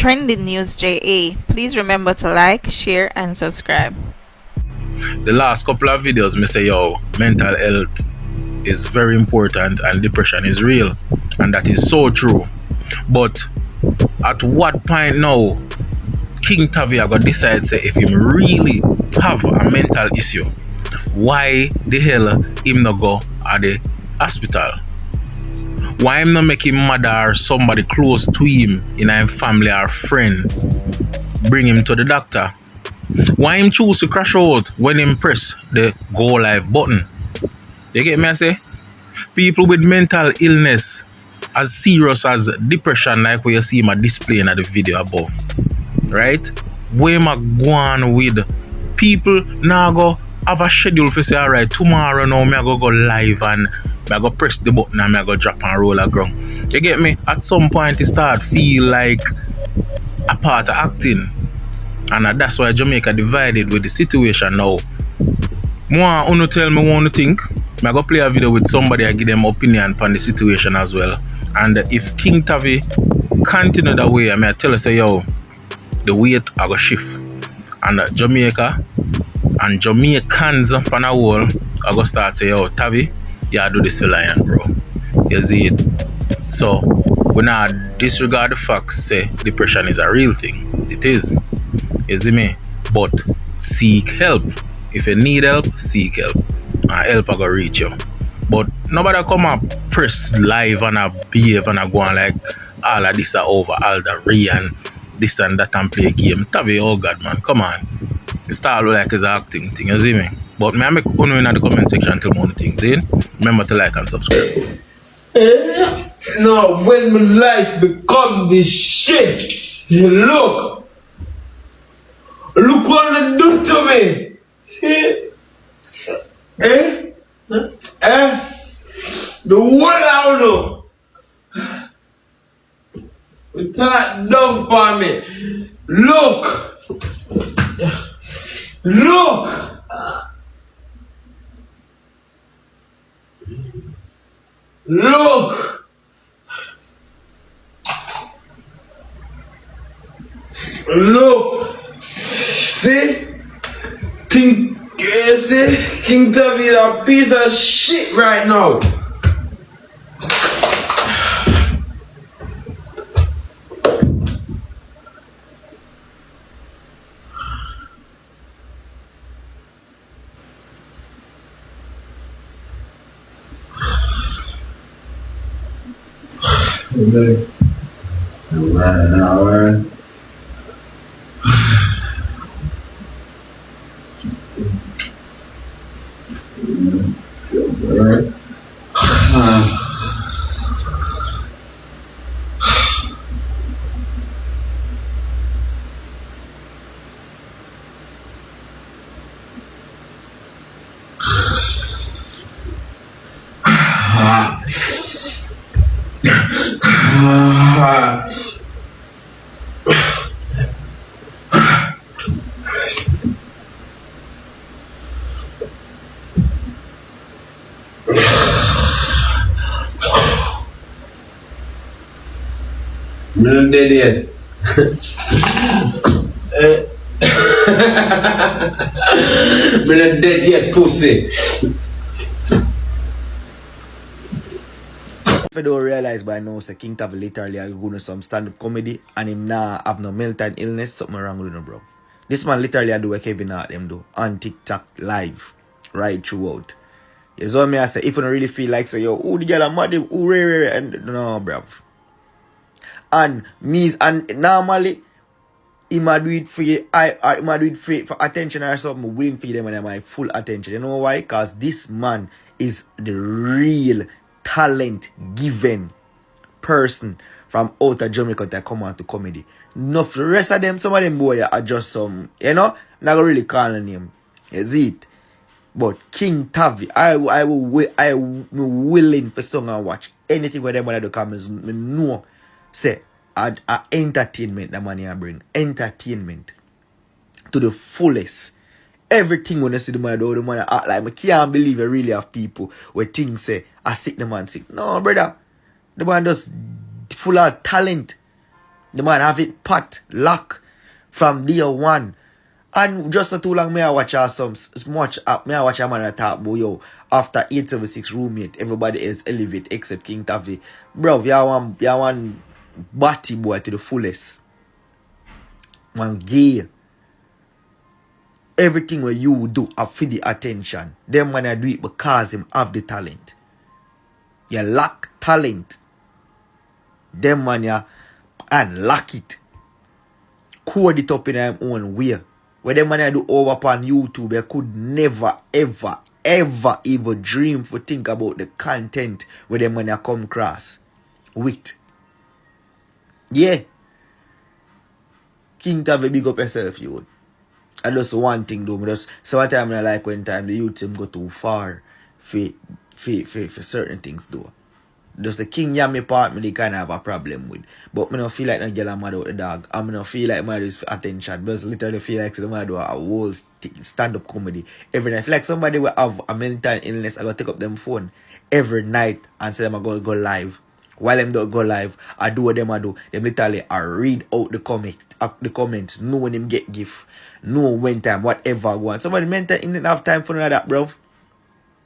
Trending News JA. Please remember to like, share, and subscribe. The last couple of videos, me say, yo, mental health is very important and depression is real. And that is so true. But at what point now, Kyng Tavii got decide say if him really have a mental issue, why the hell him not go at the hospital? Why him not make him mother or somebody close to him in a family or friend bring him to the doctor? Why him choose to crash out when him press the go live button? You get me I say? People with mental illness as serious as depression, like what you see him displaying at the video above, right? Where am I going with people now go have a schedule for say, alright, tomorrow now me I go live and me I go press the button and me I go drop and roll a ground. You get me? At some point it start feel like a part of acting. And that's why Jamaica divided with the situation now. More uno tell me what you think. I go play a video with somebody and give them opinion on the situation as well. And if Kyng Tavii continue that way, I mean I tell you say yo, the weight I go shift. And Jamaica and Jamaicans on a whole I go start say yo Tavii, yeah do this for lion bro. You see it? So we not disregard the facts say depression is a real thing. It is. You see me? But seek help. If you need help, seek help. And help I go reach you. But nobody come and press live and behave and go on like all of this are over Aldaree and this and that and play a game. Tavii, oh God man, come on. It start like it's an acting thing, you see me? But me I make uno in the comment section till more things. See? Remember to like and subscribe. No, when my life become this shit, look what they do to me. The world I don't know. It's not done for me. Look. See? See? Kyng Tavii is a piece of shit right now. Alright. I'm dead yet. I'm not dead yet, pussy. If you don't realize by now, say Kyng Tavii literally are going to some stand-up comedy and him nah have no mental illness, something wrong with him, bro. This man literally do what Kevin Hart them do on TikTok live, right throughout. You saw me I say, if you don't really feel like say, yo, who the girl are mad, who rare, and no, bro. And normally, he might do it for you, I might do it for attention or something, willing for them and my full attention. You know why? Because this man is the real talent given person from out of Jamaica that come on to comedy. Enough the rest of them, some of them boy are just some, you know, not really call a name. Is it? But Kyng Tavii, I will willing for song and watch anything where them want to do comments. Me know say entertainment that money I bring. Entertainment to the fullest. Everything when you see the man do, the man act like I can't believe I really have people where things say I sick the man sick. No brother. The man just full of talent. The man have it pat, lock from day one. And just not too long, me I watch some much me I watch a man talk about yo. After 876 roommate, everybody else elevate except Kyng Tavii. Bro, you want batty boy to the fullest. Man gay. Everything what you do for the attention. Them man I do it because him have the talent. You lack talent. Them man ya unlock it. Code it up in their own way. When them man I do over upon YouTube, I could never, ever even dream to think about the content where them man I come across with. Yeah. Kyng Tavii, big up yourself, you. And just one thing though, just sometimes I like when time the youth them go too far for certain things though. Just the King Yami part me they kind of have a problem with. But me don't feel like no girl I'm mad out the dog. I me don't feel like mad is for attention. Just literally feel like the man do a whole stand-up comedy every night. I feel like somebody will have a mental illness, I go take up them phone every night and say them I go live. While them don't go live, I do what them I do. Them literally I read out the comments, know when them get gift, know when time, whatever go on. Somebody mental illness have time for none of that, bro.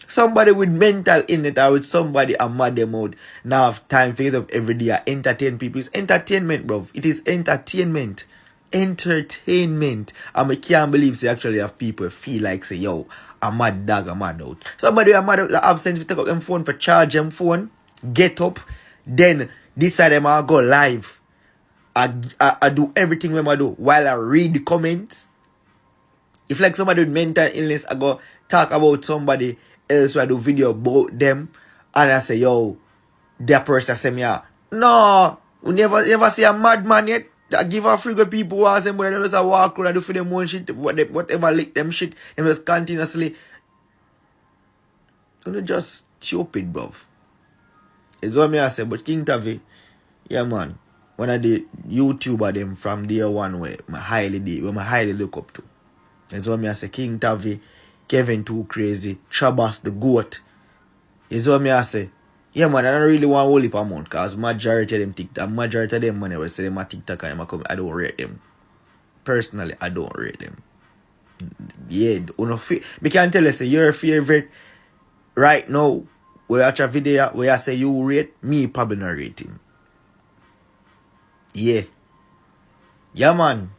Somebody with mental illness or with somebody a mad them out now have time to get up every day entertain people. It's entertainment, bro. It is entertainment. Entertainment. And I can't believe they actually have people feel like say, yo, a mad dog, a mad out. Somebody a mad out that have sense to take up them phone for charge them phone, get up, then decide them I'll go live. I do everything when I do while I read the comments. If like somebody with mental illness, I go talk about somebody else, I do video about them, and I say, yo, that person say me, no, we never see a madman yet. I give a free good people who ask them, but they just walk around and do for them own shit, whatever lick them shit, and just continuously. You know, just stupid, bruv. It's what me I say, but Kyng Tavii, yeah, man, one of the YouTuber them from day one where I highly look up to. It's what me I say, Kyng Tavii, Kevin Too Crazy, Chabas the Goat. It's what me I say. Yeah, man, I don't really want to hold it a month because majority of them TikTok, majority of them money will say them a TikTok and them a come. I don't rate them. Personally, I don't rate them. Yeah, me can tell you, say your favorite right now, we watch a video where I say you rate, me probably not rate him. Yeah. Yeah, man.